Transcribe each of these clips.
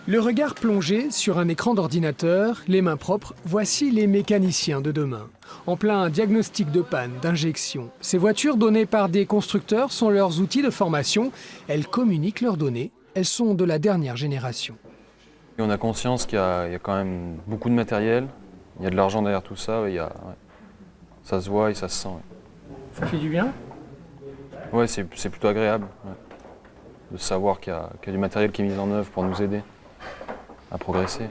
Le regard plongé sur un écran d'ordinateur, les mains propres, voici les mécaniciens de demain. En plein diagnostic de panne, d'injection. Ces voitures données par des constructeurs sont leurs outils de formation. Elles communiquent leurs données. Elles sont de la dernière génération. Et on a conscience qu'il y a quand même beaucoup de matériel. Il y a de l'argent derrière tout ça. Ça se voit et ça se sent. Ça fait du bien? Ouais, c'est plutôt agréable de savoir qu'il y a du matériel qui est mis en œuvre pour nous aider à progresser.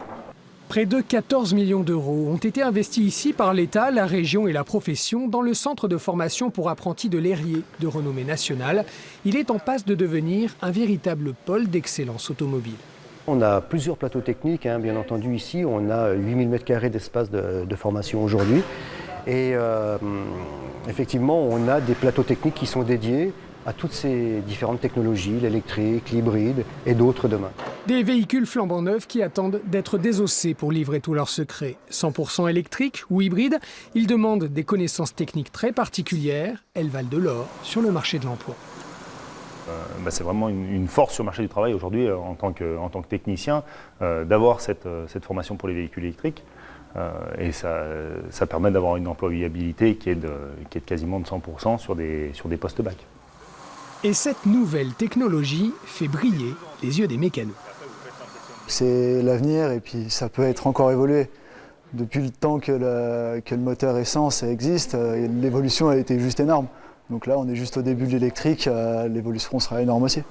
Près de 14 millions d'euros ont été investis ici par l'État, la région et la profession dans le centre de formation pour apprentis de l'Érié, de renommée nationale. Il est en passe de devenir un véritable pôle d'excellence automobile. On a plusieurs plateaux techniques, bien entendu ici. On a 8000 m² d'espace de formation aujourd'hui. Et effectivement, on a des plateaux techniques qui sont dédiés à toutes ces différentes technologies, l'électrique, l'hybride et d'autres demain. Des véhicules flambant neufs qui attendent d'être désossés pour livrer tous leurs secrets. 100% électriques ou hybrides, ils demandent des connaissances techniques très particulières. Elles valent de l'or sur le marché de l'emploi. C'est vraiment une force sur le marché du travail aujourd'hui en tant que technicien d'avoir cette formation pour les véhicules électriques. Et ça permet d'avoir une employabilité qui est de quasiment de 100% sur des postes bac. Et cette nouvelle technologie fait briller les yeux des mécanos. C'est l'avenir et puis ça peut être encore évolué. Depuis le temps que le moteur essence existe, l'évolution a été juste énorme. Donc là, on est juste au début de l'électrique, l'évolution sera énorme aussi.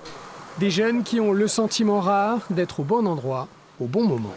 Des jeunes qui ont le sentiment rare d'être au bon endroit, au bon moment.